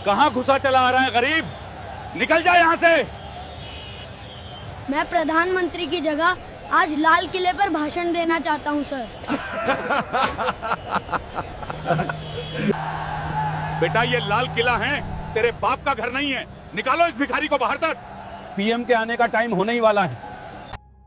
कहां घुसा चला आ रहा है गरीब? निकल जा यहाँ से। मैं प्रधानमंत्री की जगह आज लाल किले पर भाषण देना चाहता हूँ सर। बेटा ये लाल किला है, तेरे बाप का घर नहीं है। निकालो इस भिखारी को बाहर तक। पीएम के आने का टाइम होने ही वाला है।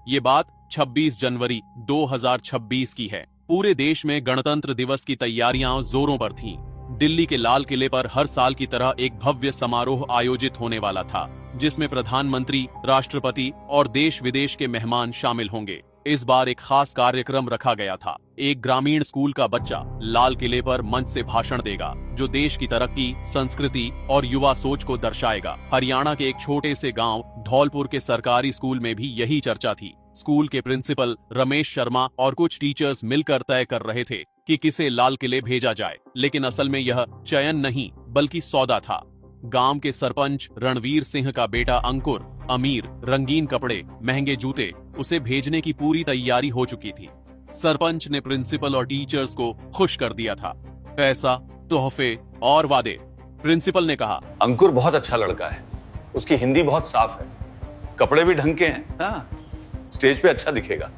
ये बात 26 जनवरी 2026 की है। पूरे देश में गणतंत्र दिवस की तैयारियां जोरों पर थीं। दिल्ली के लाल किले पर हर साल की तरह एक भव्य समारोह आयोजित होने वाला था, जिसमें प्रधानमंत्री, राष्ट्रपति और देश विदेश के मेहमान शामिल होंगे। इस बार एक खास कार्यक्रम रखा गया था। एक ग्रामीण स्कूल का बच्चा लाल किले पर मंच से भाषण देगा, जो देश की तरक्की, संस्कृति और युवा सोच को दर्शाएगा। हरियाणा के एक छोटे से गांव धौलपुर के सरकारी स्कूल में भी यही चर्चा थी। स्कूल के प्रिंसिपल रमेश शर्मा और कुछ टीचर्स मिलकर तय कर रहे थे कि किसे लाल किले भेजा जाए, लेकिन असल में यह चयन नहीं बल्कि सौदा था। गांव के सरपंच रणवीर सिंह का बेटा अंकुर अमीर, रंगीन कपड़े, महंगे जूते, उसे भेजने की पूरी तैयारी हो चुकी थी। सरपंच ने प्रिंसिपल और टीचर्स को खुश कर दिया था। पैसा, तोहफे और वादे। प्रिंसिपल ने कहा, अंकुर बहुत अच्छा लड़का है, उसकी हिंदी बहुत साफ है, कपड़े भी ढंग के हैं, हाँ, स्टेज पे अच्छा दिखेगा।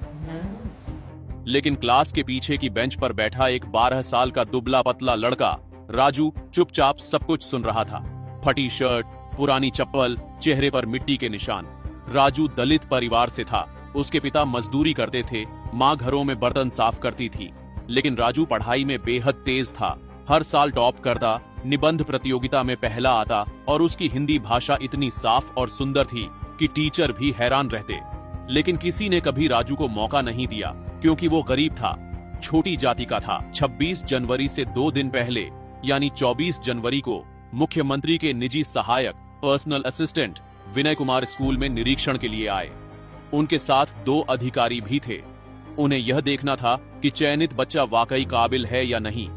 लेकिन क्लास के पीछे की बेंच पर बैठा एक 12 साल का दुबला पतला लड़का राजू चुपचाप सब कुछ सुन रहा था। फटी शर्ट, पुरानी चप्पल, चेहरे पर मिट्टी के निशान। राजू दलित परिवार से था। उसके पिता मजदूरी करते थे, माँ घरों में बर्तन साफ करती थी। लेकिन राजू पढ़ाई में बेहद तेज था। हर साल टॉप करता, निबंध प्रतियोगिता में पहला आता और उसकी हिंदी भाषा इतनी साफ और सुंदर थी कि टीचर भी हैरान रहते। लेकिन किसी ने कभी राजू को मौका नहीं दिया, क्योंकि वो गरीब था, छोटी जाति का था। 26 जनवरी से 2 दिन पहले यानी 24 जनवरी को मुख्यमंत्री के निजी सहायक personal assistant Vinay Kumar school में निरीक्षण के लिए आए। उनके साथ 2 अधिकारी भी थे। उन्हें यह देखना था कि चयनित बच्चा वाकई काबिल है या नहीं।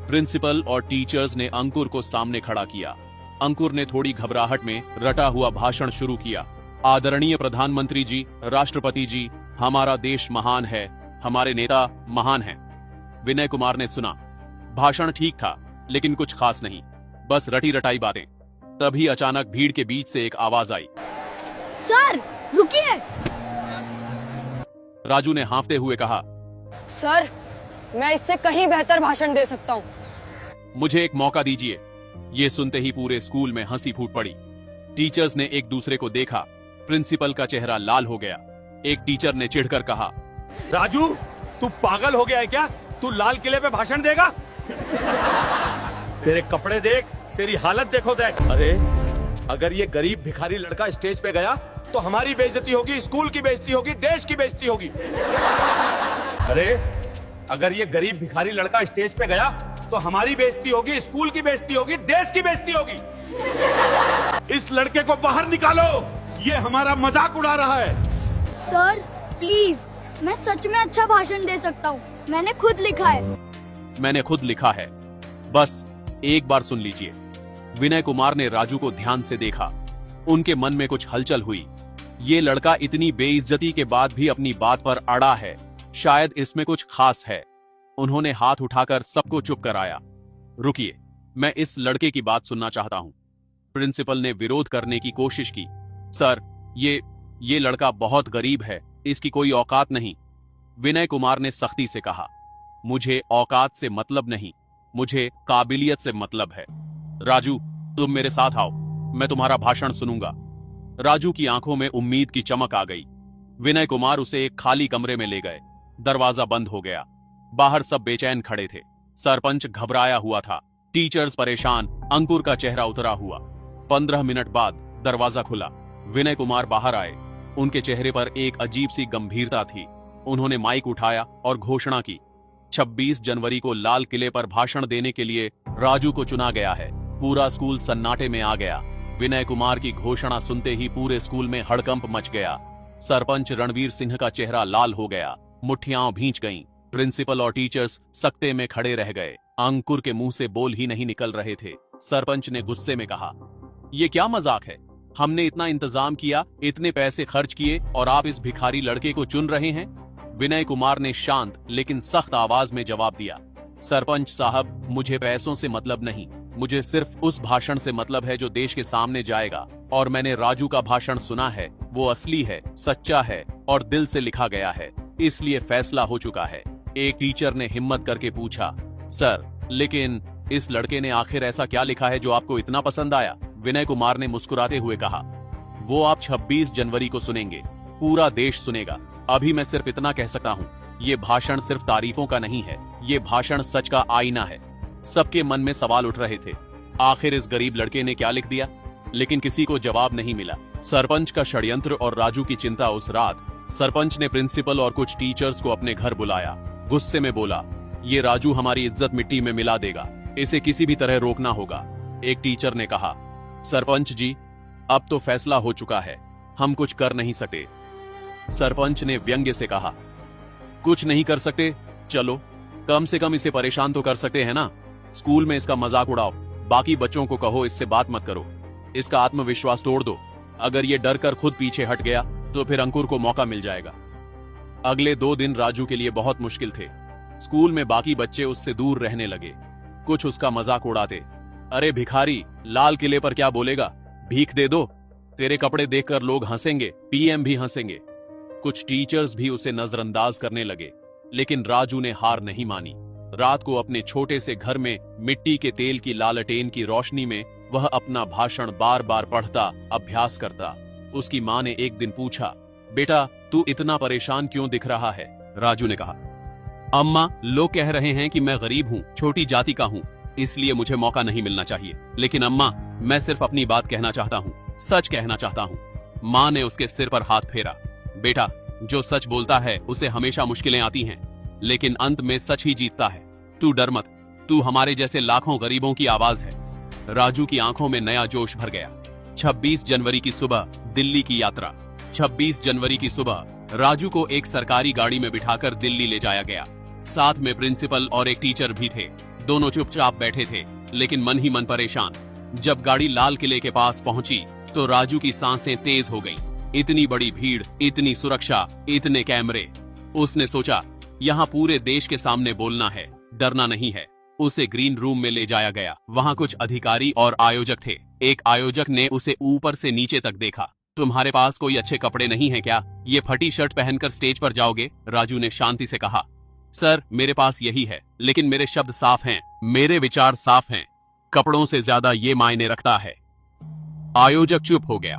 प्रिंसिपल और टीचर्स ने अंकुर को सामने खड़ा किया। अंकुर ने थोड़ी घबराहट में रटा हुआ भाषण शुरू किया। आदरणीय प्रधानमंत्री जी, राष्ट्रपति जी, हमारा देश महान है, हमारे नेता महान हैं। विनय कुमार ने सुना। भाषण ठीक था, लेकिन कुछ खास नहीं, बस रटी रटाई बातें। तभी अचानक भीड़ के बीच से एक आवाज आई, सर रुकिए। राजू ने हांफते हुए कहा, सर मैं इससे कहीं बेहतर भाषण दे सकता हूँ। मुझे एक मौका दीजिए। ये सुनते ही पूरे स्कूल में हंसी फूट पड़ी। टीचर्स ने एक दूसरे को देखा। प्रिंसिपल का चेहरा लाल हो गया। एक टीचर ने चिढ़कर कहा, राजू तू पागल हो गया है क्या? तू लाल किले पे भाषण देगा? तेरे कपड़े देख, तेरी हालत देखो देख। अरे अगर ये गरीब भिखारी लड़का स्टेज पे गया तो हमारी बेइज्जती होगी, स्कूल की बेइज्जती होगी, देश की बेइज्जती होगी। अरे अगर ये गरीब भिखारी लड़का स्टेज पे गया तो हमारी बेइज्जती होगी, स्कूल की बेइज्जती होगी, देश की बेइज्जती होगी। इस लड़के को बाहर निकालो, ये हमारा मजाक उड़ा रहा है। सर प्लीज, मैं सच में अच्छा भाषण दे सकता हूँ। मैंने खुद लिखा है। मैंने खुद लिखा है, बस एक बार सुन लीजिए। विनय कुमार ने राजू को ध्यान से देखा। उनके मन में कुछ हलचल हुई। ये लड़का इतनी बेइज्जती के बाद भी अपनी बात पर अड़ा है, शायद इसमें कुछ खास है। उन्होंने हाथ उठाकर सबको चुप कराया। रुकिए, मैं इस लड़के की बात सुनना चाहता हूं। प्रिंसिपल ने विरोध करने की कोशिश की। सर, ये लड़का बहुत गरीब है, इसकी कोई औकात नहीं। विनय कुमार ने सख्ती से कहा, मुझे औकात से मतलब नहीं, मुझे काबिलियत से मतलब है। राजू, तुम मेरे साथ आओ, मैं तुम्हारा भाषण सुनूंगा। राजू की आंखों में उम्मीद की चमक आ गई। विनय कुमार उसे एक खाली कमरे में ले गए। दरवाजा बंद हो गया। बाहर सब बेचैन खड़े थे। सरपंच घबराया हुआ था, टीचर्स परेशान, अंकुर का चेहरा उतरा हुआ। 15 मिनट बाद दरवाजा खुला। विनय कुमार बाहर आए। उनके चेहरे पर एक अजीब सी गंभीरता थी। उन्होंने माइक उठाया और घोषणा की, 26 जनवरी को लाल किले पर भाषण देने के लिए राजू को चुना गया है। पूरा स्कूल सन्नाटे में आ गया। विनय कुमार की घोषणा सुनते ही पूरे स्कूल में हड़कंप मच गया। सरपंच रणवीर सिंह का चेहरा लाल हो गया, मुट्ठियां भींच गईं। प्रिंसिपल और टीचर्स सकते में खड़े रह गए। अंकुर के मुंह से बोल ही नहीं निकल रहे थे। सरपंच ने गुस्से में कहा, ये क्या मजाक है? हमने इतना इंतजाम किया, इतने पैसे खर्च किए और आप इस भिखारी लड़के को चुन रहे हैं? विनय कुमार ने शांत लेकिन सख्त आवाज में जवाब दिया, सरपंच साहब, मुझे पैसों से मतलब नहीं, मुझे सिर्फ उस भाषण से मतलब है जो देश के सामने जाएगा, और मैंने राजू का भाषण सुना है, वो असली है, सच्चा है और दिल से लिखा गया है, इसलिए फैसला हो चुका है। एक टीचर ने हिम्मत करके पूछा, सर लेकिन इस लड़के ने आखिर ऐसा क्या लिखा है जो आपको इतना पसंद आया? विनय कुमार ने मुस्कुराते हुए कहा, वो आप 26 जनवरी को सुनेंगे, पूरा देश सुनेगा। अभी मैं सिर्फ इतना कह सकता हूँ, ये भाषण सिर्फ तारीफों का नहीं है, ये भाषण सच का आईना है। सबके मन में सवाल उठ रहे थे, आखिर इस गरीब लड़के ने क्या लिख दिया? लेकिन किसी को जवाब नहीं मिला। सरपंच का षड्यंत्र और राजू की चिंता उस रात। सरपंच ने प्रिंसिपल और कुछ टीचर्स को अपने घर बुलाया। गुस्से में बोला, ये राजू हमारी इज्जत मिट्टी में मिला देगा, इसे किसी भी तरह रोकना होगा। एक टीचर ने कहा, सरपंच जी, अब तो फैसला हो चुका है, हम कुछ कर नहीं सकते। सरपंच ने व्यंग्य से कहा, कुछ नहीं कर सकते? चलो कम से कम इसे परेशान तो कर सकते हैं ना। स्कूल में इसका मजाक उड़ाओ, बाकी बच्चों को कहो इससे बात मत करो, इसका आत्मविश्वास तोड़ दो। अगर ये डर कर खुद पीछे हट गया तो फिर अंकुर को मौका मिल जाएगा। अगले 2 दिन राजू के लिए बहुत मुश्किल थे। स्कूल में बाकी बच्चे उससे दूर रहने लगे, कुछ उसका मजाक उड़ाते, अरे भिखारी, लाल किले पर क्या बोलेगा, भीख दे दो, तेरे कपड़े देखकर लोग हंसेंगे, पीएम भी हंसेंगे। कुछ टीचर्स भी उसे नजरअंदाज करने लगे, लेकिन राजू ने हार नहीं मानी। रात को अपने छोटे से घर में मिट्टी के तेल की लालटेन की रोशनी में वह अपना भाषण बार बार पढ़ता, अभ्यास करता। उसकी मां ने एक दिन पूछा, बेटा तू इतना परेशान क्यों दिख रहा है? राजू ने कहा, अम्मा, लोग कह रहे हैं कि मैं गरीब हूँ, छोटी जाति का हूँ, इसलिए मुझे मौका नहीं मिलना चाहिए। लेकिन अम्मा, मैं सिर्फ अपनी बात कहना चाहता हूँ, सच कहना चाहता हूँ। माँ ने उसके सिर पर हाथ फेरा, बेटा जो सच बोलता है उसे हमेशा मुश्किलें आती हैं, लेकिन अंत में सच ही जीतता है। तू डर मत, तू हमारे जैसे लाखों गरीबों की आवाज है। राजू की आंखों में नया जोश भर गया। 26 जनवरी की सुबह दिल्ली की यात्रा। 26 जनवरी की सुबह राजू को एक सरकारी गाड़ी में बिठाकर दिल्ली ले जाया गया। साथ में प्रिंसिपल और एक टीचर भी थे। दोनों चुपचाप बैठे थे, लेकिन मन ही मन परेशान। जब गाड़ी लाल किले के पास पहुंची तो राजू की सांसें तेज हो गईं। इतनी बड़ी भीड़, इतनी सुरक्षा, इतने कैमरे। उसने सोचा, यहाँ पूरे देश के सामने बोलना है, डरना नहीं है। उसे ग्रीन रूम में ले जाया गया। वहाँ कुछ अधिकारी और आयोजक थे। एक आयोजक ने उसे ऊपर से नीचे तक देखा। तुम्हारे पास कोई अच्छे कपड़े नहीं है क्या? ये फटी शर्ट पहनकर स्टेज पर जाओगे? राजू ने शांति से कहा, सर मेरे पास यही है, लेकिन मेरे शब्द साफ हैं, मेरे विचार साफ हैं, कपड़ों से ज्यादा ये मायने रखता है। आयोजक चुप हो गया।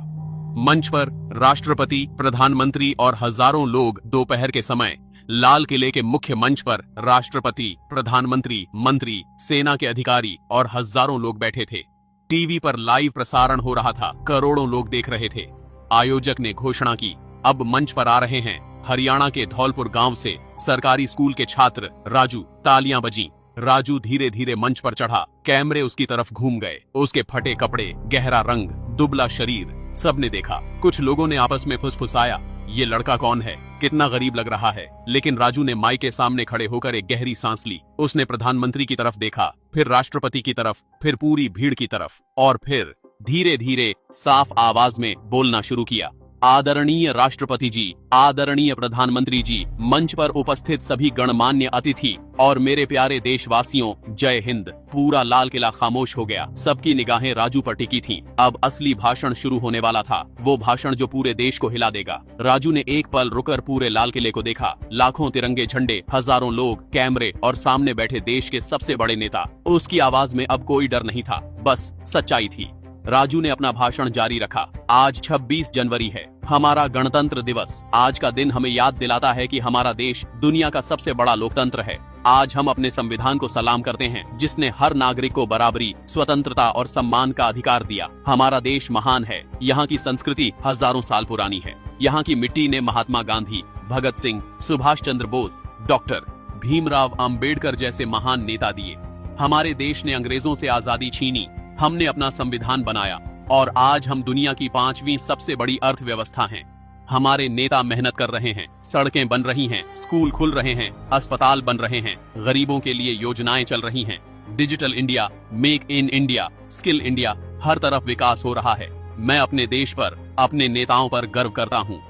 मंच पर राष्ट्रपति, प्रधानमंत्री और हजारों लोग दोपहर के समय लाल किले के मुख्य मंच पर राष्ट्रपति, प्रधानमंत्री, मंत्री, सेना के अधिकारी और हजारों लोग बैठे थे। टीवी पर लाइव प्रसारण हो रहा था, करोड़ों लोग देख रहे थे। आयोजक ने घोषणा की, अब मंच पर आ रहे हैं हरियाणा के धौलपुर गांव से सरकारी स्कूल के छात्र राजू। तालियां बजीं। राजू धीरे धीरे मंच पर चढ़ा। कैमरे उसकी तरफ घूम गए। उसके फटे कपड़े, गहरा रंग, दुबला शरीर, सबने देखा। कुछ लोगों ने आपस में फुसफुसाया, ये लड़का कौन है, कितना गरीब लग रहा है। लेकिन राजू ने माइक के सामने खड़े होकर एक गहरी सांस ली। उसने प्रधानमंत्री की तरफ देखा, फिर राष्ट्रपति की तरफ, फिर पूरी भीड़ की तरफ, और फिर धीरे धीरे साफ आवाज में बोलना शुरू किया, आदरणीय राष्ट्रपति जी, आदरणीय प्रधानमंत्री जी, मंच पर उपस्थित सभी गणमान्य अतिथि और मेरे प्यारे देशवासियों, जय हिंद। पूरा लाल किला खामोश हो गया। सबकी निगाहें राजू पर टिकी थीं। अब असली भाषण शुरू होने वाला था, वो भाषण जो पूरे देश को हिला देगा। राजू ने एक पल रुककर पूरे लाल किले को देखा। लाखों तिरंगे झंडे, हजारों लोग, कैमरे और सामने बैठे देश के सबसे बड़े नेता। उसकी आवाज में अब कोई डर नहीं था, बस सच्चाई थी। राजू ने अपना भाषण जारी रखा। आज 26 जनवरी है, हमारा गणतंत्र दिवस। आज का दिन हमें याद दिलाता है कि हमारा देश दुनिया का सबसे बड़ा लोकतंत्र है। आज हम अपने संविधान को सलाम करते हैं, जिसने हर नागरिक को बराबरी, स्वतंत्रता और सम्मान का अधिकार दिया। हमारा देश महान है। यहाँ की संस्कृति हजारों साल पुरानी है। यहाँ की मिट्टी ने महात्मा गांधी, भगत सिंह, सुभाष चंद्र बोस, डॉक्टर भीमराव अंबेडकर जैसे महान नेता दिए। हमारे देश ने अंग्रेजों से आजादी छीनी, हमने अपना संविधान बनाया और आज हम दुनिया की 5वीं सबसे बड़ी अर्थव्यवस्था हैं। हमारे नेता मेहनत कर रहे हैं, सड़कें बन रही हैं, स्कूल खुल रहे हैं, अस्पताल बन रहे हैं, गरीबों के लिए योजनाएं चल रही हैं। Digital India, make in India, skill India, हर तरफ विकास हो रहा है। मैं अपने देश पर, अपने नेताओं पर गर्व करता हूँ।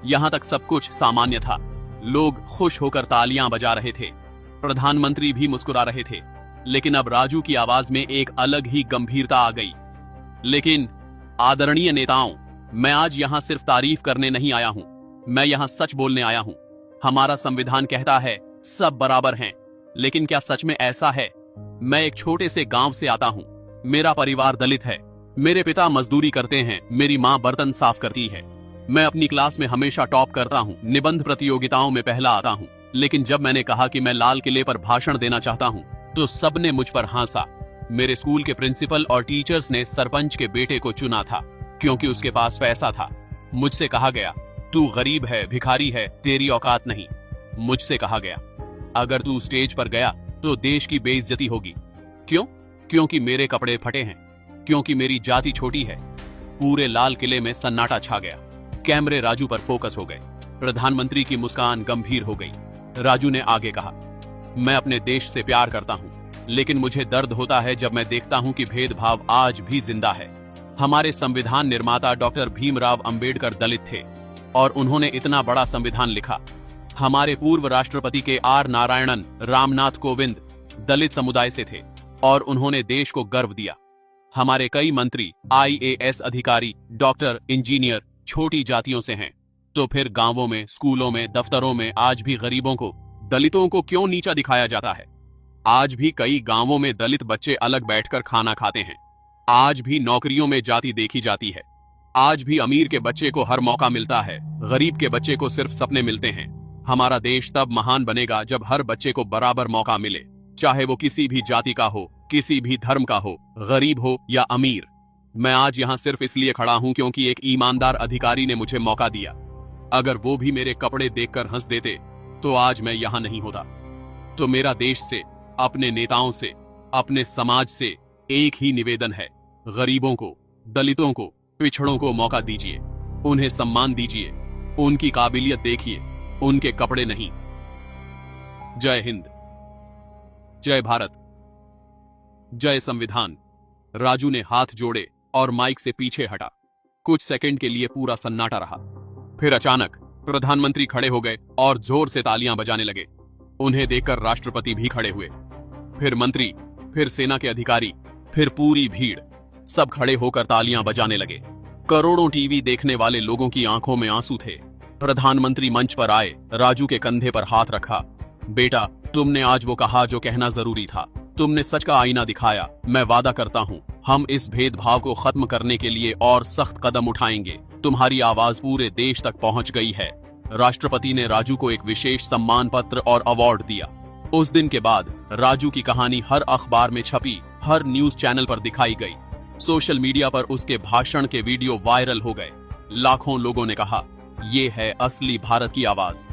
यहाँ तक सब कुछ सामान्य था। लोग खुश होकर तालियां बजा रहे थे। प्रधानमंत्री भी मुस्कुरा रहे थे। लेकिन अब राजू की आवाज में एक अलग ही गंभीरता आ गई। लेकिन आदरणीय नेताओं, मैं आज यहां सिर्फ तारीफ करने नहीं आया हूं, मैं यहां सच बोलने आया हूं। हमारा संविधान कहता है सब बराबर हैं, लेकिन क्या सच में ऐसा है? मैं एक छोटे से गांव से आता हूं। मेरा परिवार दलित है। मेरे पिता मजदूरी करते हैं, मेरी मां बर्तन साफ करती है। मैं अपनी क्लास में हमेशा टॉप करता हूं, निबंध प्रतियोगिताओं में पहला आता हूं। लेकिन जब मैंने कहा कि मैं लाल किले पर भाषण देना चाहता हूं, तो सबने मुझ पर हंसा। मेरे स्कूल के प्रिंसिपल और टीचर्स ने सरपंच के बेटे को चुना था, क्योंकि उसके पास पैसा था। मुझसे कहा गया, तू गरीब है, भिखारी है, तेरी औकात नहीं। मुझसे कहा गया, अगर तू स्टेज पर गया तो देश की बेइज्जती होगी। क्यों? क्योंकि मेरे कपड़े फटे हैं, क्योंकि मेरी जाति छोटी है। पूरे लाल किले में सन्नाटा छा गया। कैमरे राजू पर फोकस हो गए। प्रधानमंत्री की मुस्कान गंभीर हो गई। राजू ने आगे कहा, मैं अपने देश से प्यार करता हूं, लेकिन मुझे दर्द होता है जब मैं देखता हूं कि भेदभाव आज भी जिंदा है। हमारे संविधान निर्माता डॉक्टर भीमराव अंबेडकर दलित थे और उन्होंने इतना बड़ा संविधान लिखा। हमारे पूर्व राष्ट्रपति के आर नारायणन रामनाथ कोविंद दलित समुदाय से थे और उन्होंने देश को गर्व दिया। हमारे कई मंत्री, IAS अधिकारी, डॉक्टर, इंजीनियर छोटी जातियों से हैं। तो फिर गांवों में, स्कूलों में, दफ्तरों में आज भी गरीबों को, दलितों को क्यों नीचा दिखाया जाता है? आज भी कई गांवों में दलित बच्चे अलग बैठकर खाना खाते हैं। आज भी नौकरियों में जाति देखी जाती है। आज भी अमीर के बच्चे को हर मौका मिलता है, गरीब के बच्चे को सिर्फ सपने मिलते हैं। हमारा देश तब महान बनेगा जब हर बच्चे को बराबर मौका मिले, चाहे वो किसी भी जाति का हो, किसी भी धर्म का हो, गरीब हो या अमीर। मैं आज यहाँ सिर्फ इसलिए खड़ा हूँ क्योंकि एक ईमानदार अधिकारी ने मुझे मौका दिया। अगर वो भी मेरे कपड़े देखकर हंस देते तो आज मैं यहाँ नहीं होता। तो मेरा देश से, अपने नेताओं से, अपने समाज से एक ही निवेदन है, गरीबों को, दलितों को, पिछड़ों को मौका दीजिए, उन्हें सम्मान दीजिए, उनकी काबिलियत देखिए, उनके कपड़े नहीं। जय हिंद, जय भारत, जय संविधान। राजू ने हाथ जोड़े और माइक से पीछे हटा। कुछ सेकंड के लिए पूरा सन्नाटा रहा। फिर अचानक प्रधानमंत्री खड़े हो गए और जोर से तालियां बजाने लगे। उन्हें देखकर राष्ट्रपति भी खड़े हुए। फिर मंत्री, फिर सेना के अधिकारी, फिर पूरी भीड़, सब खड़े होकर तालियां बजाने लगे। करोड़ों टीवी देखने वाले लोगों की आंखों में आंसू थे। प्रधानमंत्री मंच पर आए, राजू के कंधे पर हाथ रखा। बेटा, तुमने आज वो कहा जो कहना जरूरी था। तुमने सच का आईना दिखाया। मैं वादा करता हूँ, हम इस भेदभाव को खत्म करने के लिए और सख्त कदम उठाएंगे। तुम्हारी आवाज पूरे देश तक पहुँच गई है। राष्ट्रपति ने राजू को एक विशेष सम्मान पत्र और अवार्ड दिया। उस दिन के बाद राजू की कहानी हर अखबार में छपी, हर न्यूज चैनल पर दिखाई गई। सोशल मीडिया पर उसके भाषण के वीडियो वायरल हो गए। लाखों लोगों ने कहा, ये है असली भारत की आवाज।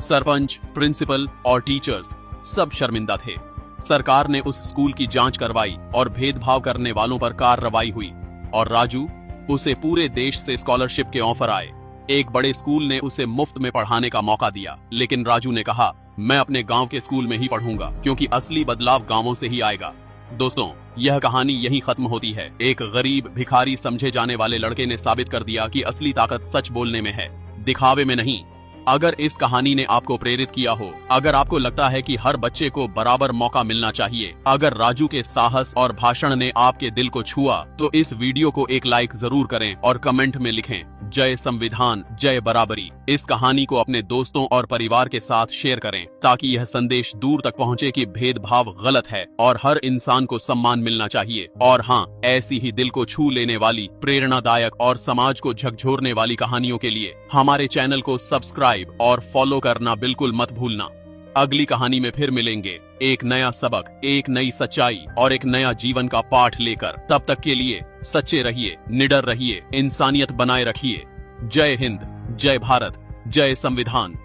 सरपंच, प्रिंसिपल और टीचर्स सब शर्मिंदा थे। सरकार ने उस स्कूल की जांच करवाई और भेदभाव करने वालों पर कार्रवाई हुई। और राजू, उसे पूरे देश से स्कॉलरशिप के ऑफर आए। एक बड़े स्कूल ने उसे मुफ्त में पढ़ाने का मौका दिया। लेकिन राजू ने कहा, मैं अपने गांव के स्कूल में ही पढ़ूंगा, क्योंकि असली बदलाव गांवों से ही आएगा। दोस्तों, यह कहानी यहीं खत्म होती है। एक गरीब, भिखारी समझे जाने वाले लड़के ने साबित कर दिया कि असली ताकत सच बोलने में है, दिखावे में नहीं। अगर इस कहानी ने आपको प्रेरित किया हो, अगर आपको लगता है कि हर बच्चे को बराबर मौका मिलना चाहिए, अगर राजू के साहस और भाषण ने आपके दिल को छुआ, तो इस वीडियो को एक लाइक जरूर करें और कमेंट में लिखें, जय संविधान, जय बराबरी। इस कहानी को अपने दोस्तों और परिवार के साथ शेयर करें, ताकि यह संदेश दूर तक पहुंचे कि भेदभाव गलत है और हर इंसान को सम्मान मिलना चाहिए। और हाँ, ऐसी ही दिल को छू लेने वाली, प्रेरणादायक और समाज को झकझोरने वाली कहानियों के लिए हमारे चैनल को सब्सक्राइब और फॉलो करना बिल्कुल मत भूलना। अगली कहानी में फिर मिलेंगे, एक नया सबक, एक नई सच्चाई और एक नया जीवन का पाठ लेकर। तब तक के लिए सच्चे रहिए, निडर रहिए, इंसानियत बनाए रखिए। जय हिंद, जय भारत, जय संविधान।